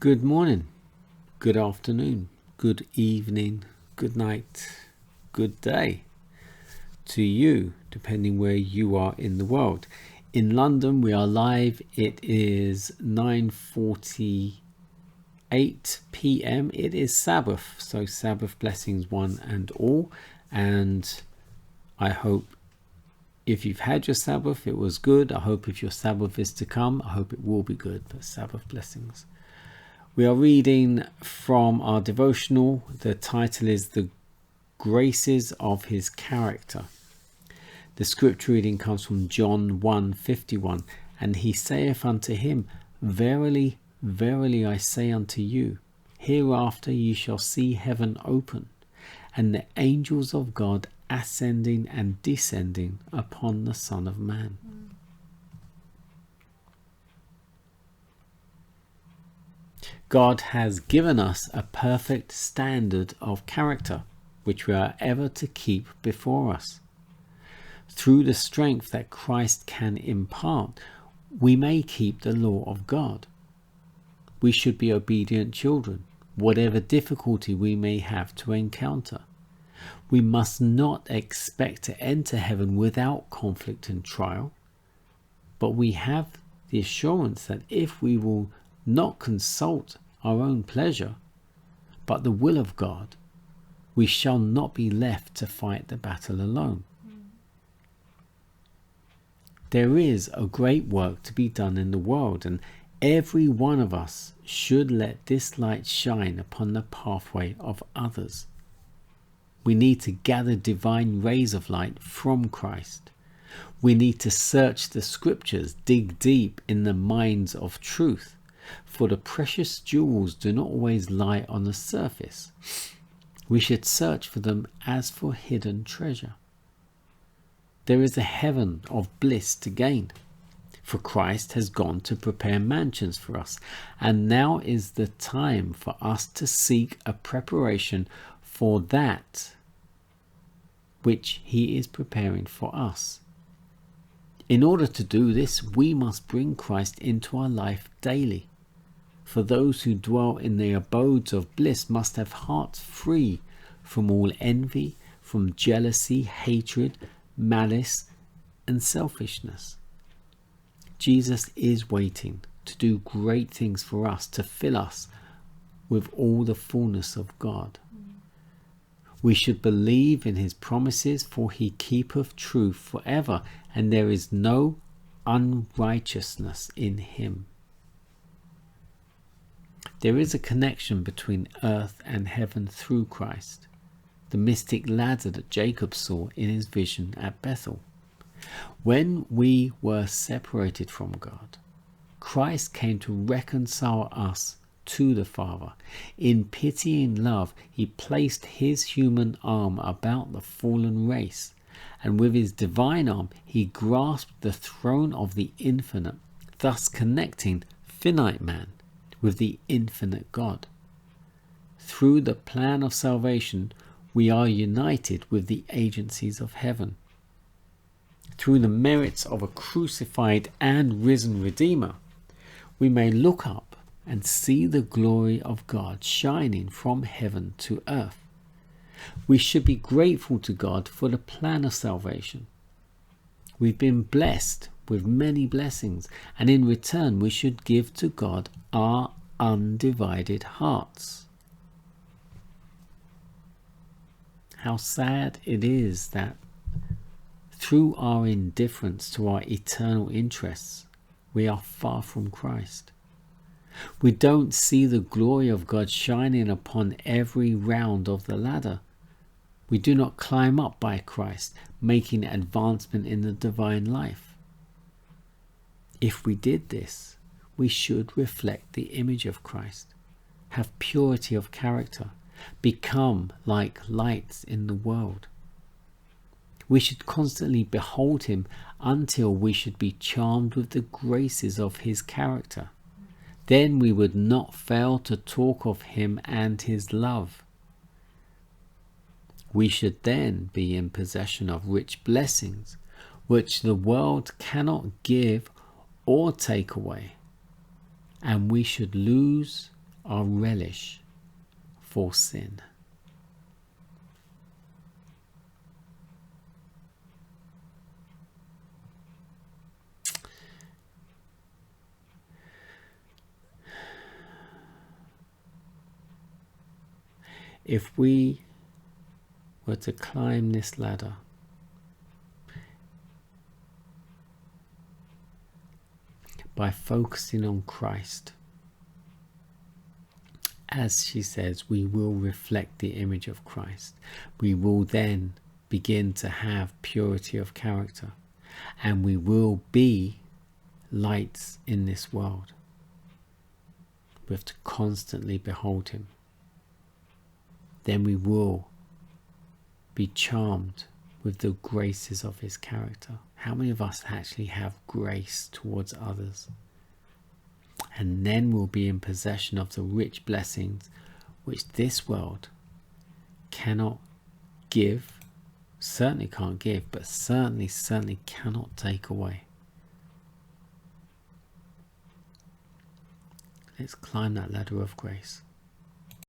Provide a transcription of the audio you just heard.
Good morning, good afternoon, good evening, good night, good day to you, depending where you are in the world. In London, we are live. It is 9:48 p.m. It is Sabbath, so Sabbath blessings one and all. And I hope if you've had your Sabbath, it was good. I hope if your Sabbath is to come, I hope it will be good. But Sabbath blessings. We are reading from our devotional. The title is The Graces of His Character. The scripture reading comes from John 1:51. And he saith unto him, Verily, verily, I say unto you, hereafter ye shall see heaven open, and the angels of God ascending and descending upon the Son of Man. God has given us a perfect standard of character, which we are ever to keep before us. Through the strength that Christ can impart, we may keep the law of God. We should be obedient children, whatever difficulty we may have to encounter. We must not expect to enter heaven without conflict and trial, but we have the assurance that if we will not consult our own pleasure, but the will of God, we shall not be left to fight the battle alone. There is a great work to be done in the world, and every one of us should let this light shine upon the pathway of others. We need to gather divine rays of light from Christ. We need to search the scriptures, dig deep in the mines of truth, for the precious jewels do not always lie on the surface. We should search for them as for hidden treasure. There is a heaven of bliss to gain, for Christ has gone to prepare mansions for us, and now is the time for us to seek a preparation for that which he is preparing for us. In order to do this, we must bring Christ into our life daily. For those who dwell in the abodes of bliss must have hearts free from all envy, from jealousy, hatred, malice, and selfishness. Jesus is waiting to do great things for us, to fill us with all the fullness of God. We should believe in his promises, for he keepeth truth forever, and there is no unrighteousness in him. There is a connection between earth and heaven through Christ, the mystic ladder that Jacob saw in his vision at Bethel. When we were separated from God, Christ came to reconcile us to the Father. In pitying love, he placed his human arm about the fallen race, and with his divine arm, he grasped the throne of the infinite, thus connecting finite man with the infinite God. Through the plan of salvation, we are united with the agencies of heaven. Through the merits of a crucified and risen Redeemer, we may look up and see the glory of God shining from heaven to earth. We should be grateful to God for the plan of salvation. We've been blessed with many blessings, and in return we should give to God our undivided hearts. How sad it is that through our indifference to our eternal interests, we are far from Christ. We don't see the glory of God shining upon every round of the ladder. We do not climb up by Christ, making advancement in the divine life. If we did this, we should reflect the image of Christ, have purity of character, become like lights in the world. We should constantly behold him until we should be charmed with the graces of his character. Then we would not fail to talk of him and his love. We should then be in possession of rich blessings, which the world cannot give or take away. And we should lose our relish for sin. If we were to climb this ladder, by focusing on Christ, as she says, we will reflect the image of Christ. We will then begin to have purity of character, and we will be lights in this world. We have to constantly behold him. Then we will be charmed with the graces of his character. How many of us actually have grace towards others? And then we'll be in possession of the rich blessings which this world cannot give, certainly can't give, but certainly cannot take away. Let's climb that ladder of grace.